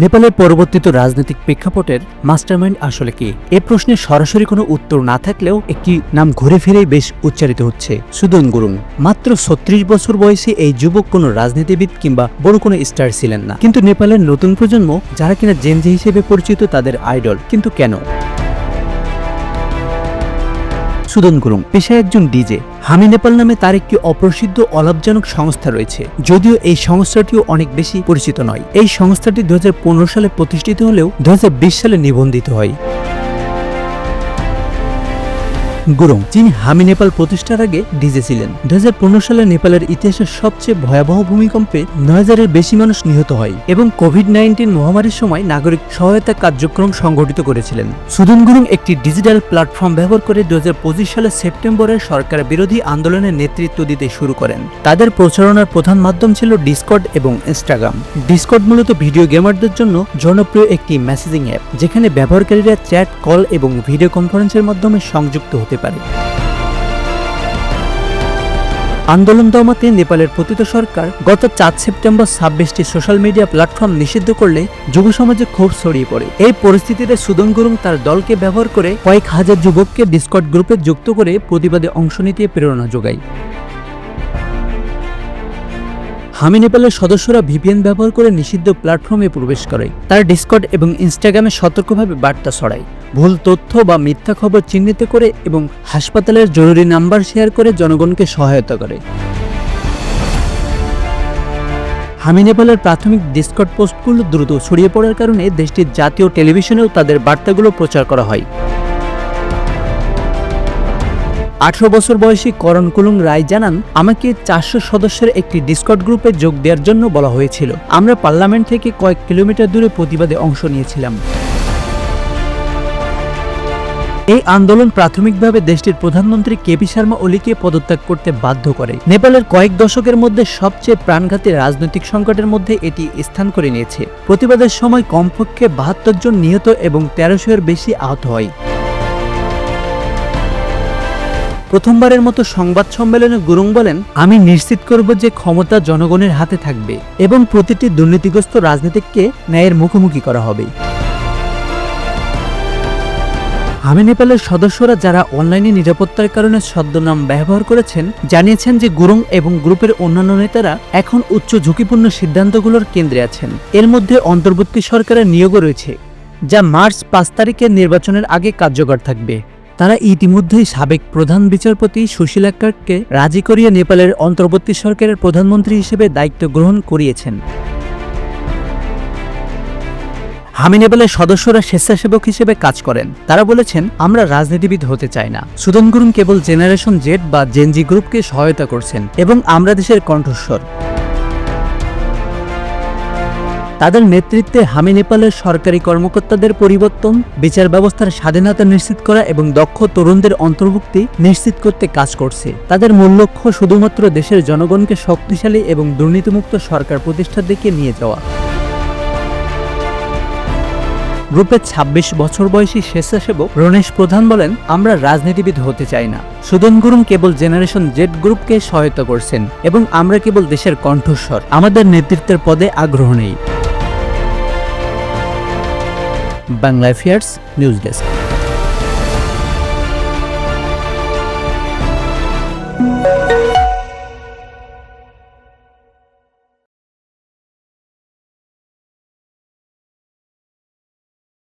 নেপালের পরবর্তীত রাজনৈতিক প্রেক্ষাপটের মাস্টারমাইন্ড আসলে কি? এ প্রশ্নে সরাসরি কোনো উত্তর না থাকলেও একটি নাম ঘুরে ফিরেই বেশ উচ্চারিত হচ্ছে, সুদন গুরুং। মাত্র ৩৬ বছর বয়সী এই যুবক কোনো রাজনীতিবিদ কিংবা বড় কোনো স্টার ছিলেন না, কিন্তু নেপালের নতুন প্রজন্ম যারা কিনা জেনজি হিসেবে পরিচিত তাদের আইডল। কিন্তু কেন? সুদন গুরুং পেশায় একজন ডিজে। হামি নেপাল নামে তার একটি অপ্রসিদ্ধ অলাভজনক সংস্থা রয়েছে, যদিও এই সংস্থাটিও অনেক বেশি পরিচিত নয়। এই সংস্থাটি ২০১৫ সালে প্রতিষ্ঠিত হলেও ২০২০ সালে নিবন্ধিত হয়। গুরুং, যিনি হামি নেপাল প্রতিষ্ঠার আগে ডিজে ছিলেন। ২০১৫ সালে নেপালের ইতিহাসের সবচেয়ে ভয়াবহ ভূমিকম্পে ৯,০০০-এর বেশি মানুষ নিহত হয় এবং কোভিড-১৯ মহামারীর সময় নাগরিক সহায়তা কার্যক্রম সংগঠিত করেছিলেন। সুদন গুরুং একটি ডিজিটাল প্ল্যাটফর্ম ব্যবহার করে ২০২৫ সালের সেপ্টেম্বরে সরকার বিরোধী আন্দোলনের নেতৃত্ব দিতে শুরু করেন। তাদের প্রচারণার প্রধান মাধ্যম ছিল ডিসকর্ড এবং ইনস্টাগ্রাম। ডিসকর্ড মূলত ভিডিও গেমারদের জন্য জনপ্রিয় একটি মেসেজিং অ্যাপ, যেখানে ব্যবহারকারীরা চ্যাট, কল এবং ভিডিও কনফারেন্সের মাধ্যমে সংযুক্ত হতে পারে। আন্দোলন দমাতে নেপালের পতিত সরকার গত ৪ সেপ্টেম্বর ২৬টি সোশ্যাল মিডিয়া প্ল্যাটফর্ম নিষিদ্ধ করলে যুব সমাজে ক্ষোভ ছড়িয়ে পড়ে। এই পরিস্থিতিতে সুদন গুরুং তার দলকে ব্যবহার করে কয়েক হাজার যুবককে ডিসকর্ড গ্রুপে যুক্ত করে প্রতিবাদে অংশ নিতে প্রেরণা যোগায়। হামি নেপালের সদস্যরা ভিপিএন ব্যবহার করে নিষিদ্ধ প্ল্যাটফর্মে প্রবেশ করে। তার ডিসকর্ড এবং ইনস্টাগ্রামে সতর্কভাবে বার্তা ছড়ায়, ভুল তথ্য বা মিথ্যা খবর চিহ্নিত করে এবং হাসপাতালের জরুরি নাম্বার শেয়ার করে জনগণকে সহায়তা করে। হামি নেপালের প্রাথমিক ডিসকর্ড পোস্টগুলো দ্রুত ছড়িয়ে পড়ার কারণে দেশটির জাতীয় টেলিভিশনেও তাদের বার্তাগুলো প্রচার করা হয়। ১৮ বছর বয়সী করণ কুলুং রায় জানান, আমাকে ৪০০ সদস্যের একটি ডিসকর্ড গ্রুপে যোগ দেওয়ার জন্য বলা হয়েছিল। আমরা পার্লামেন্ট থেকে কয়েক কিলোমিটার দূরে প্রতিবাদে অংশ নিয়েছিলাম। এই আন্দোলন প্রাথমিকভাবে দেশটির প্রধানমন্ত্রী কেপি শর্মা ওলিকে পদত্যাগ করতে বাধ্য করে। নেপালের কয়েক দশকের মধ্যে সবচেয়ে প্রাণঘাতী রাজনৈতিক সংকটের মধ্যে এটি স্থান করে নিয়েছে। প্রতিবাদের সময় কমপক্ষে ৭২ জন নিহত এবং ১৩০০-এর বেশি আহত হয়। প্রথমবারের মতো সংবাদ সম্মেলনে গুরুং বলেন, আমি নিশ্চিত করব যে ক্ষমতা জনগণের হাতে থাকবে এবং প্রতিটি দুর্নীতিগ্রস্ত রাজনীতিককে ন্যায়ের মুখোমুখি করা হবে। হামি নেপালের সদস্যরা যারা অনলাইনে নিরাপত্তার কারণে ছদ্মনাম ব্যবহার করেছেন জানিয়েছেন যে গুরুং এবং গ্রুপের অন্যান্য নেতারা এখন উচ্চ ঝুঁকিপূর্ণ সিদ্ধান্তগুলোর কেন্দ্রে আছেন। এর মধ্যে অন্তর্বর্তী সরকারের নিয়োগও রয়েছে, যা মার্চ ৫ তারিখের নির্বাচনের আগে কার্যকর থাকবে। তারা ইতিমধ্যেই সাবেক প্রধান বিচারপতি সুশীলা কার্ককে রাজি করিয়ে নেপালের অন্তর্বর্তী সরকারের প্রধানমন্ত্রী হিসেবে দায়িত্ব গ্রহণ করিয়েছেন। হামি নেপালের সদস্যরা স্বেচ্ছাসেবক হিসেবে কাজ করেন। তারা বলেছেন, আমরা রাজনীতিবিদ হতে চাই না। সুদন গুরুং কেবল জেনারেশন জেড বা জেনজি গ্রুপকে সহায়তা করছেন এবং আমরা দেশের কণ্ঠস্বর। তাদের নেতৃত্বে হামি নেপালের সরকারি কর্মকর্তাদের পরিবর্তন, বিচার ব্যবস্থার স্বাধীনতা নিশ্চিত করা এবং দক্ষ তরুণদের অন্তর্ভুক্তি নিশ্চিত করতে কাজ করছে। তাদের মূল লক্ষ্য শুধুমাত্র দেশের জনগণকে শক্তিশালী এবং দুর্নীতিমুক্ত সরকার প্রতিষ্ঠার দিকে নিয়ে যাওয়া। গ্রুপের ২৬ বছর বয়সী স্বেচ্ছাসেবক রণেশ প্রধান বলেন, আমরা রাজনীতিবিদ হতে চাই না। সুদন গুরুং কেবল জেনারেশন জেড গ্রুপকে সহায়তা করছেন এবং আমরা কেবল দেশের কণ্ঠস্বর। আমাদের নেতৃত্বের পদে আগ্রহ নেই। Bangla affairs news desk.